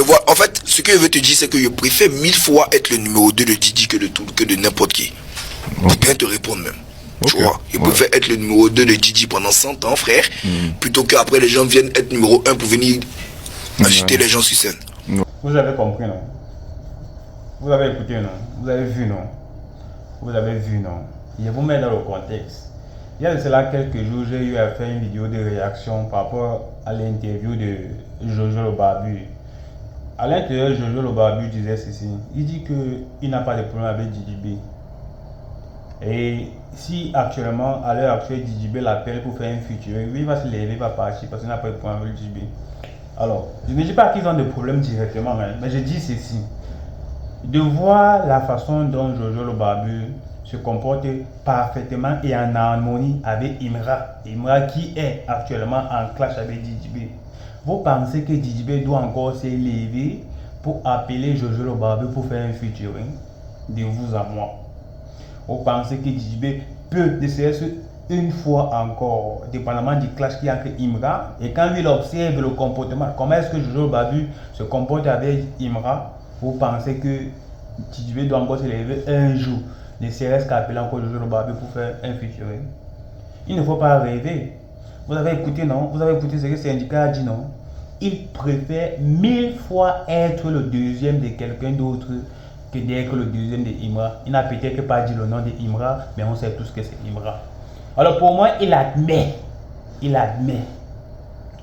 En fait, ce que je veux te dire, c'est que je préfère 1000 fois être le numéro 2 de Didi que de n'importe qui. Pour bien te répondre même. Tu vois, je préfère être le numéro 2 de Didi pendant 100 ans, frère, plutôt qu'après les gens viennent être numéro 1 pour venir agiter les gens sur scène. Vous avez compris, non? Vous avez écouté, non? Vous avez vu, non? Vous avez vu, non? Je vous mets dans le contexte. Il y a de cela quelques jours, j'ai eu à faire une vidéo de réaction par rapport à l'interview de Jojo le Barbu. À l'intérieur, Jojo le Barbu disait ceci. Il dit qu'il n'a pas de problème avec Didi B. Et si actuellement, à l'heure actuelle, Didi B l'appelle pour faire un featuring, il va se lever, il va partir parce qu'il n'a pas de problème avec Didi B. Alors, je ne dis pas qu'ils ont des problèmes directement, mais je dis ceci. De voir la façon dont Jojo le Barbu se comporte parfaitement et en harmonie avec Imra. Imra qui est actuellement en clash avec Didi B. Vous pensez que Didi B doit encore s'élever pour appeler Jojo le Barbu pour faire un featuring de vous à moi? Vous pensez que Didi B peut essayer une fois encore, dépendamment du clash qu'il y a entre Imra, et quand il observe le comportement, comment est-ce que Jojo le Barbu se comporte avec Imra, vous pensez que Didi B doit encore s'élever un jour, ne serait-ce qu'appeler encore Jojo le Barbu pour faire un featuring? Il ne faut pas rêver. Vous avez écouté, non? Vous avez écouté ce que Syndicat a dit, non? Il préfère 1000 fois être le deuxième de quelqu'un d'autre que d'être le deuxième de Imra. Il n'a peut-être pas dit le nom de Imra, mais on sait tous que c'est Imra. Alors pour moi, il admet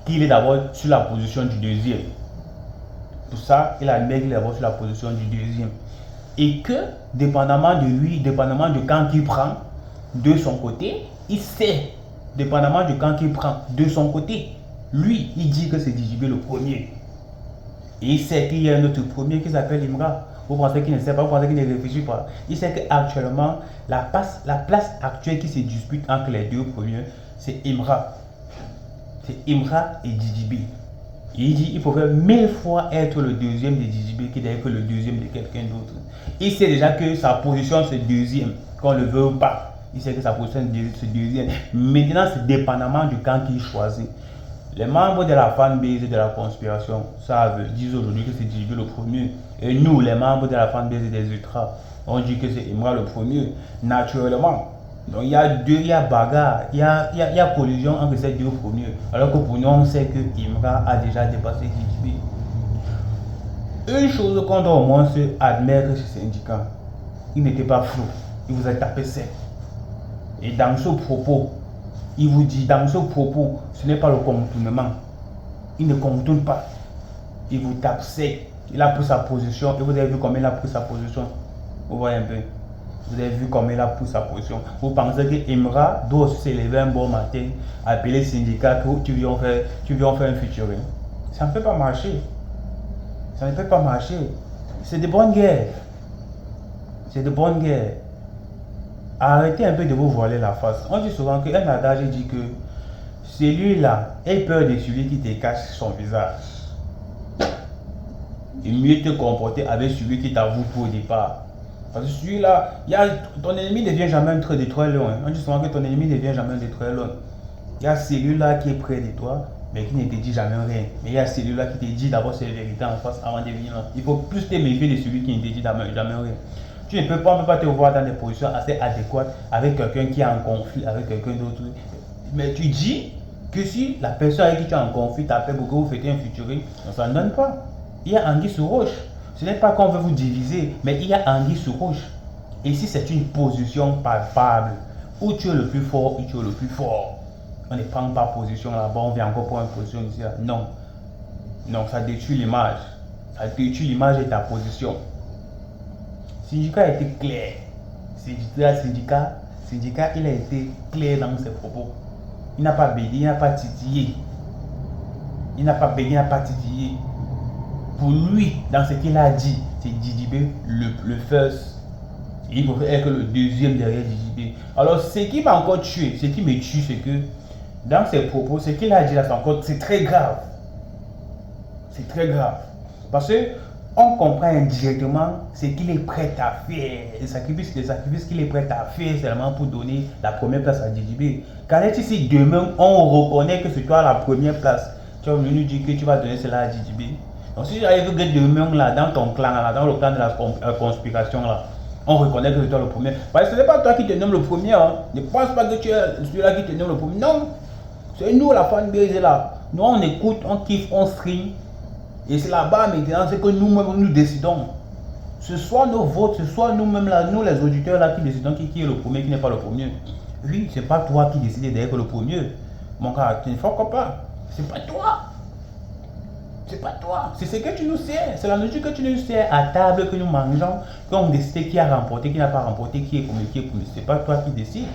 qu'il est d'abord sur la position du deuxième. Pour ça, il admet qu'il est d'abord sur la position du deuxième. Et que, dépendamment de lui, dépendamment de quand il prend de son côté, il sait, dépendamment de quand il prend de son côté, lui, il dit que c'est Didi B le premier. Et il sait qu'il y a un autre premier qui s'appelle Imra. Vous pensez qu'il ne sait pas, vous pensez qu'il ne réfléchit pas. Il sait qu'actuellement, la place actuelle qui se dispute entre les deux premiers, c'est Imra. C'est Imra et Didi B. Et il dit qu'il faudrait 1000 fois être le deuxième de Didi B que d'être le deuxième de quelqu'un d'autre. Il sait déjà que sa position c'est deuxième, qu'on le veut ou pas. Il sait que sa position c'est deuxième. Maintenant, c'est dépendamment du camp qu'il choisit. Les membres de la fanbase de la conspiration disent aujourd'hui que c'est Didi B le premier. Et nous, les membres de la fanbase des ultras, on dit que c'est Imra le premier. Naturellement. Donc il y a bagarre, il y a collision entre ces deux premiers. Alors que pour nous, on sait que Imra a déjà dépassé Didi B. Une chose qu'on doit au moins se admettre chez Syndicat, il n'était pas flou, il vous a tapé sec. Et dans ce propos, il vous dit, dans ce propos, ce n'est pas le contournement. Il ne contourne pas. Il vous tape sec. Il a pris sa position. Et vous avez vu comment il a pris sa position. Vous voyez un peu. Vous avez vu comment il a pris sa position. Vous pensez que Imra doit se lever un bon matin, appeler Syndicat, que tu viens faire un featuring. Ça ne peut pas marcher. Ça ne peut pas marcher. C'est de bonnes guerres. C'est de bonnes guerres. Arrêtez un peu de vous voiler la face. On dit souvent qu'un adage dit que celui-là ait peur de celui qui te cache son visage. Il mieux te comporter avec celui qui t'avoue tout au départ. Parce que celui-là, ton ennemi ne vient jamais de très loin. On dit souvent que ton ennemi ne vient jamais de très loin. Il y a celui-là qui est près de toi, mais qui ne te dit jamais rien. Mais il y a celui-là qui te dit d'abord ses vérités en face avant de venir. Il faut plus te méfier de celui qui ne te dit jamais rien. Tu ne peux pas te voir dans des positions assez adéquates avec quelqu'un qui est en conflit avec quelqu'un d'autre. Mais tu dis que si la personne avec qui tu es en conflit t'appelle pour que vous faites un featuring, ça ne donne pas. Il y a anguille sous roche. Ce n'est pas qu'on veut vous diviser, mais il y a anguille sous roche. Et si c'est une position palpable, où tu es le plus fort, où tu es le plus fort, on ne prend pas position là-bas, on vient encore pour une position ici. Non. Non, ça détruit l'image. Ça détruit l'image de ta position. Syndicat a été clair. Syndicat, il a été clair dans ses propos. Il n'a pas béni, il n'a pas titillé. Il n'a pas béni, il n'a pas titillé. Pour lui, dans ce qu'il a dit, c'est Didi B le first. Il faut être le deuxième derrière Didi B. Alors, ce qui m'a encore tué, ce qui me tue, c'est que dans ses propos, ce qu'il a dit là, c'est très grave. C'est très grave. Parce que on comprend indirectement ce qu'il est prêt à faire, les sacrifices qu'il est prêt à faire seulement pour donner la première place à Didi B. Quand est-ce si demain on reconnaît que c'est toi la première place, tu vas venir dire que tu vas donner cela à Didi B? Donc si j'arrive demain là, dans ton clan, là, dans le clan de la conspiration là, on reconnaît que c'est toi le premier. Parce que ce n'est pas toi qui te nomme le premier. Hein. Ne pense pas que tu es celui-là qui te nomme le premier. Non. C'est nous la fanbase là. Nous on écoute, on kiffe, on stream. Et c'est là-bas maintenant, c'est que nous-mêmes nous décidons. Ce soit nos votes, ce soit nous-mêmes là, nous les auditeurs là qui décidons qui est le premier, qui n'est pas le premier. Oui, c'est pas toi qui décides d'être le premier. Mon gars, tu ne fais pas. C'est pas toi. C'est pas toi. C'est ce que tu nous sais. C'est la nourriture que tu nous sais à table que nous mangeons, qu'on décide qui a remporté, qui n'a pas remporté, qui est premier, qui est premier. C'est pas toi qui décides.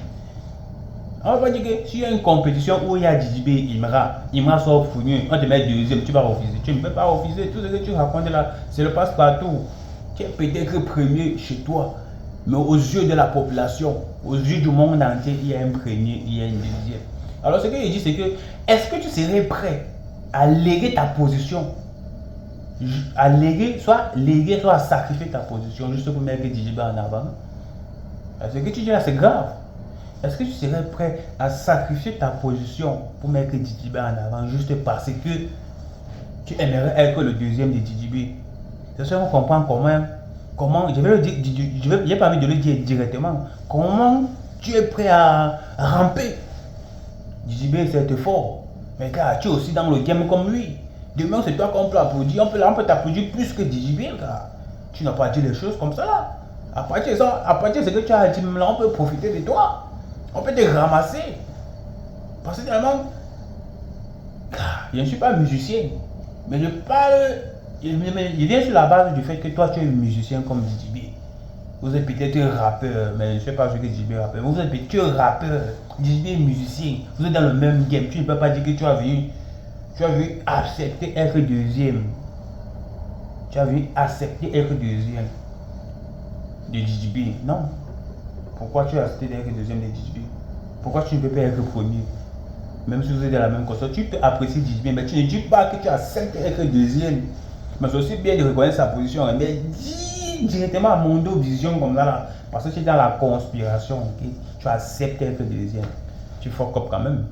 On va pas dire que s'il y a une compétition où il y a Djidjibé, Imra sort premier, on te met deuxième, tu vas refuser. Tu ne peux pas refuser. Tout ce que tu racontes là, c'est le passe-partout. Tu es peut-être premier chez toi, mais aux yeux de la population, aux yeux du monde entier, il y a un premier, il y a un deuxième. Alors ce que je dis, c'est que, est-ce que tu serais prêt à léguer ta position, soit à sacrifier ta position juste pour mettre Djidjibé en avant? Ce que tu dis là, c'est grave. Est-ce que tu serais prêt à sacrifier ta position pour mettre Djidjibé en avant juste parce que tu aimerais être le deuxième de Djidjibé? C'est ça qu'on comprend comment, je vais le dire, je n'ai pas envie de le dire directement, comment tu es prêt à ramper? Djidjibé c'est fort, mais gars, tu es aussi dans le game comme lui. Demain c'est toi qu'on peut applaudir, on peut t'applaudir plus que Djidjibé, gars. Tu n'as pas dit les choses comme ça là. À partir de ce que tu as dit, là, on peut profiter de toi. On peut te ramasser. Parce que finalement, je ne suis pas musicien, mais je parle. Il vient sur la base du fait que toi tu es musicien comme Djidjibé. Vous êtes peut-être rappeur, mais je ne sais pas ce que Djidjibé est rappeur. Vous êtes peut-être rappeur, Djidjibé est musicien. Vous êtes dans le même game. Tu ne peux pas dire que tu as vu accepter être deuxième. Tu as vu accepter être deuxième de Djidjibé. Non. Pourquoi tu as accepté d'être deuxième de Djidjibé? Pourquoi tu ne peux pas être premier? Même si vous êtes dans la même console, tu peux apprécier Djidjibé, mais tu ne dis pas que tu acceptes d'être deuxième. Mais c'est aussi bien de reconnaître sa position. Mais dis directement à Mondo Vision comme ça, là, parce que tu es dans la conspiration. Okay? Tu acceptes d'être deuxième. Tu fuck up quand même.